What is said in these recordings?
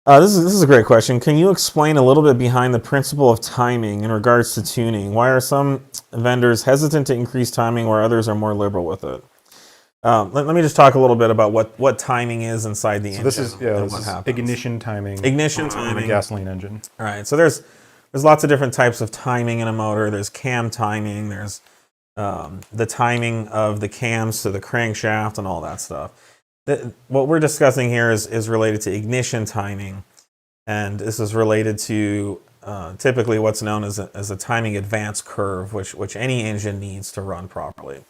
This is a great question. Can you explain a little bit behind the principle of timing in regards to tuning? Why are some vendors hesitant to increase timing where others are more liberal with it? Let me just talk a little bit about what timing is inside the engine. This is ignition timing. Ignition timing. In a gasoline engine. All right. So there's lots of different types of timing in a motor. There's cam timing. There's the timing of the cams to the crankshaft and all that stuff. What we're discussing here is related to ignition timing, and this is related to typically what's known as a timing advance curve, which any engine needs to run properly.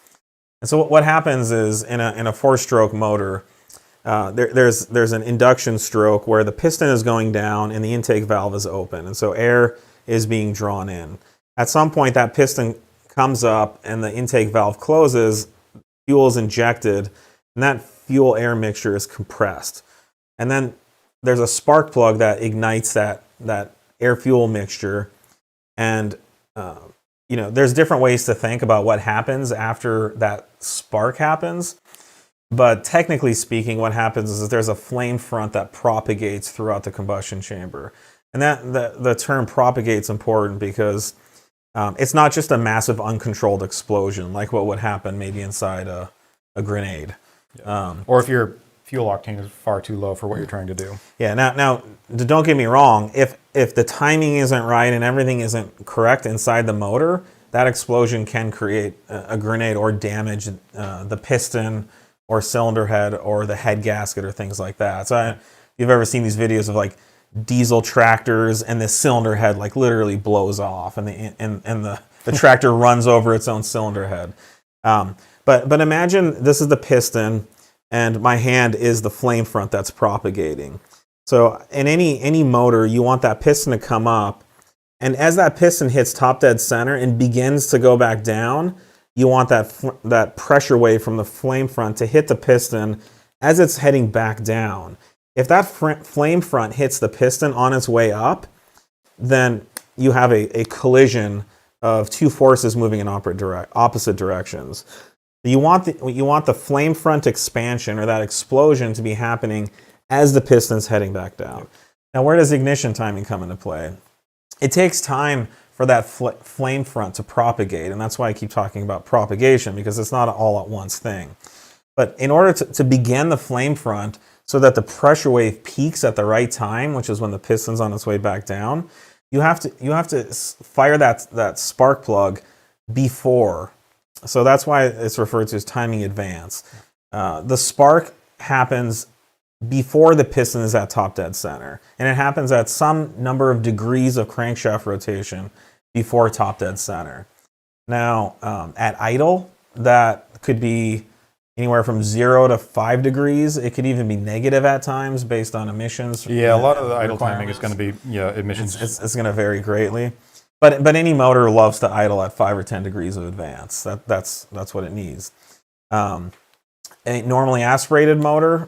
And so what happens is in a four-stroke motor, there's an induction stroke where the piston is going down and the intake valve is open, and so air is being drawn in. At some point, that piston comes up and the intake valve closes, fuel is injected, and that fuel-air mixture is compressed. And then there's a spark plug that ignites that air-fuel mixture. And there's different ways to think about what happens after that spark happens. But technically speaking, what happens is that there's a flame front that propagates throughout the combustion chamber. And the term propagate's important because it's not just a massive uncontrolled explosion like what would happen maybe inside a grenade. Yeah. Or if your fuel octane is far too low for what you're trying to do. Yeah. Now, don't get me wrong. If the timing isn't right and everything isn't correct inside the motor, that explosion can create a grenade or damage the piston or cylinder head or the head gasket or things like that. So if you've ever seen these videos of like diesel tractors and the cylinder head like literally blows off and the tractor runs over its own cylinder head. But imagine this is the piston and my hand is the flame front that's propagating. So in any motor, you want that piston to come up, and as that piston hits top dead center and begins to go back down, you want that pressure wave from the flame front to hit the piston as it's heading back down. If that flame front hits the piston on its way up, then you have a collision of two forces moving in opposite directions. You want the flame front expansion or that explosion to be happening as the piston's heading back down. Now, where does ignition timing come into play? It takes time for that flame front to propagate, and that's why I keep talking about propagation, because it's not an all-at-once thing. But in order to begin the flame front so that the pressure wave peaks at the right time, which is when the piston's on its way back down, you have to fire that spark plug before. So that's why it's referred to as timing advance. The spark happens before the piston is at top dead center, and it happens at some number of degrees of crankshaft rotation before top dead center. Now, at idle, that could be anywhere from 0 to 5 degrees. It could even be negative at times based on emissions. Yeah, a lot of the idle timing is going to be emissions. It's going to vary greatly. But any motor loves to idle at 5 or 10 degrees of advance. That's what it needs. A normally aspirated motor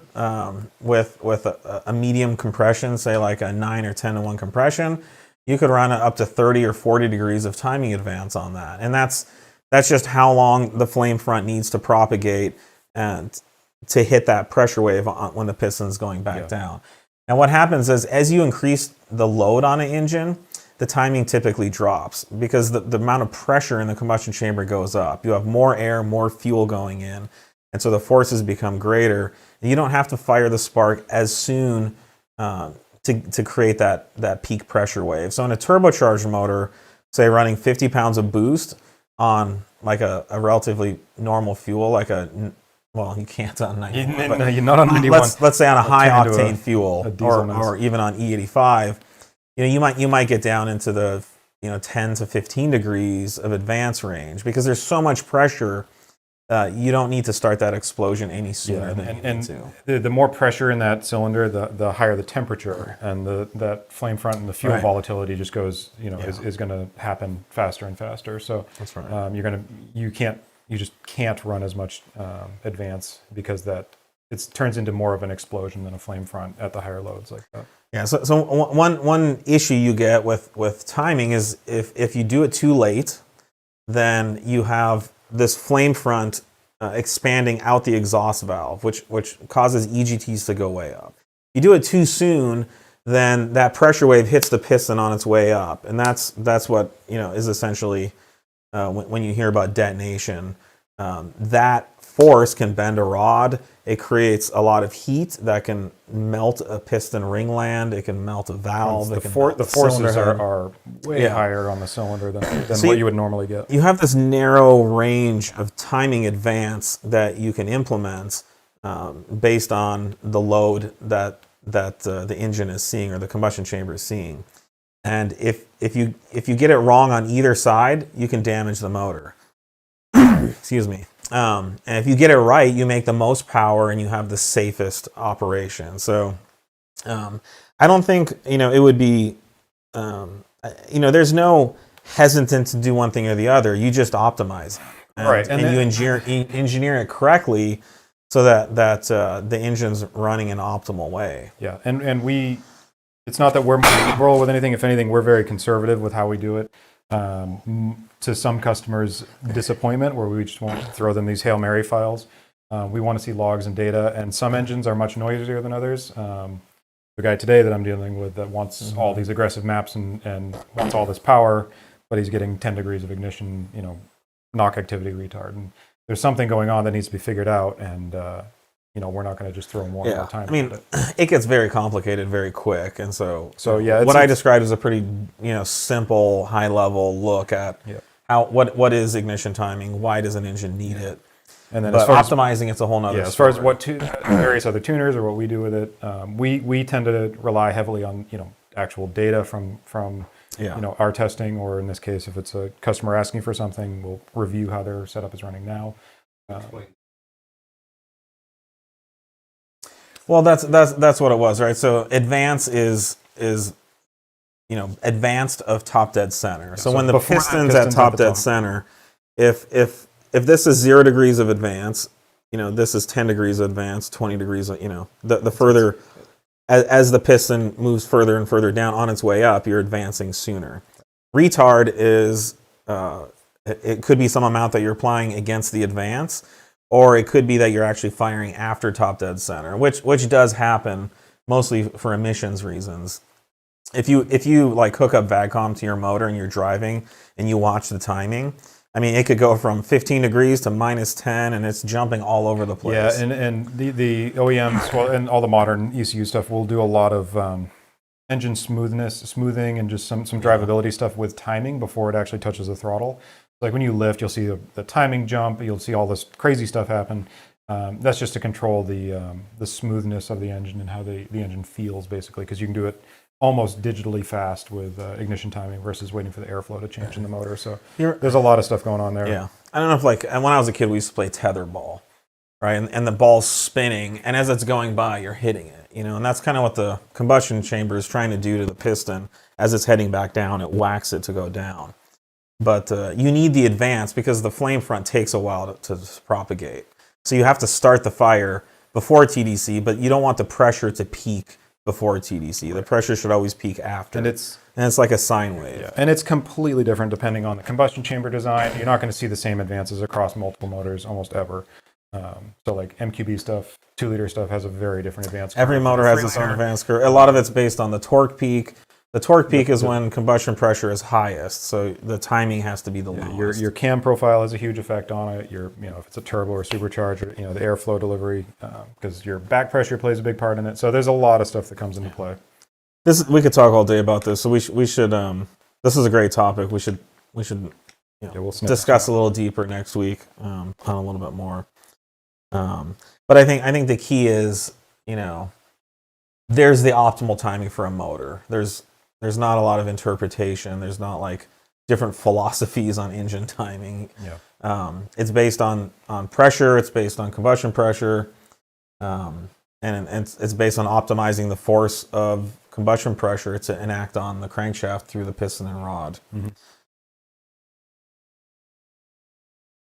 with a medium compression, say like a 9 or 10 to 1 compression, you could run up to 30 or 40 degrees of timing advance on that. And that's just how long the flame front needs to propagate and to hit that pressure wave when the piston's going back down. And what happens is as you increase the load on an engine, the timing typically drops because the amount of pressure in the combustion chamber goes up. You have more air, more fuel going in, and so the forces become greater. And you don't have to fire the spark as soon to create that peak pressure wave. So in a turbocharged motor, say running 50 pounds of boost on like a relatively normal fuel, like you can't on 91. You're not on 91. Let's say on a high octane fuel or even on E85. You might get down into the 10 to 15 degrees of advance range because there's so much pressure. You don't need to start that explosion any sooner than you need to. The more pressure in that cylinder, the higher the temperature, and that flame front and the fuel volatility just goes, is going to happen faster and faster. So that's right. You just can't run as much advance because it turns into more of an explosion than a flame front at the higher loads like that. Yeah, so one issue you get with timing is if you do it too late, then you have this flame front expanding out the exhaust valve, which causes EGTs to go way up. You do it too soon, then that pressure wave hits the piston on its way up, and that's what is essentially when you hear about detonation. That force can bend a rod. It creates a lot of heat that can melt a piston ringland. It can melt a valve. The forces are way higher on the cylinder than what you would normally get. You have this narrow range of timing advance that you can implement based on the load that the engine is seeing or the combustion chamber is seeing. And if you get it wrong on either side, you can damage the motor. Excuse me. And if you get it right, you make the most power and you have the safest operation. So I don't think it would be there's no hesitant to do one thing or the other. You just optimize, and you engineer it correctly so that the engine's running in an optimal way. Yeah, and it's not that we're liberal with anything. If anything, we're very conservative with how we do it. To some customers' disappointment, where we just won't throw them these Hail Mary files. We want to see logs and data, and some engines are much noisier than others. The guy today that I'm dealing with that wants all these aggressive maps and wants all this power, but he's getting 10 degrees of ignition, knock activity retard. And there's something going on that needs to be figured out, and we're not going to just throw more and more time. I mean, it gets very complicated very quick, and so yeah, what I described is a pretty simple, high level look at what is ignition timing, why does an engine need it, and then as far optimizing it's a whole nother. As far as what various other tuners or what we do with it, we tend to rely heavily on actual data from our testing, or in this case, if it's a customer asking for something, we'll review how their setup is running now. Well, that's what it was, right? So advance is advanced of top dead center. So when the piston's at top dead center, if this is 0 degrees of advance, this is 10 degrees of advance, 20 degrees, the further as the piston moves further and further down on its way up, you're advancing sooner. Retard is it could be some amount that you're applying against the advance, or it could be that you're actually firing after top dead center, which does happen mostly for emissions reasons. If you like hook up VAGCOM to your motor and you're driving and you watch the timing, I mean, it could go from 15 degrees to -10, and it's jumping all over the place. Yeah, and the OEMs, well, and all the modern ECU stuff will do a lot of engine smoothing, and just some drivability stuff with timing before it actually touches the throttle. Like when you lift, you'll see the timing jump. You'll see all this crazy stuff happen. That's just to control the smoothness of the engine and how the engine feels, basically, because you can do it almost digitally fast with ignition timing versus waiting for the airflow to change in the motor. So there's a lot of stuff going on there. Yeah, I don't know if and when I was a kid, we used to play tetherball, right? And the ball's spinning, and as it's going by, you're hitting it, and that's kind of what the combustion chamber is trying to do to the piston. As it's heading back down, it whacks it to go down. But you need the advance because the flame front takes a while to propagate. So you have to start the fire before TDC, but you don't want the pressure to peak before TDC. The pressure should always peak after. And it's like a sine wave. Yeah. And it's completely different depending on the combustion chamber design. You're not going to see the same advances across multiple motors almost ever. So like MQB stuff, 2-liter stuff has a very different advance curve. Every motor has its own advance curve. A lot of it's based on the torque peak. The torque peak is when combustion pressure is highest, so the timing has to be the lowest. Your cam profile has a huge effect on it. If it's a turbo or supercharger, the airflow delivery, because your back pressure plays a big part in it. So there's a lot of stuff that comes into play. We could talk all day about this. So we should. This is a great topic. We should we'll discuss a little deeper next week on a little bit more. But I think the key is there's the optimal timing for a motor. There's not a lot of interpretation. There's not like different philosophies on engine timing. Yeah. It's based on pressure. It's based on combustion pressure, and it's based on optimizing the force of combustion pressure to enact on the crankshaft through the piston and rod. Mm-hmm.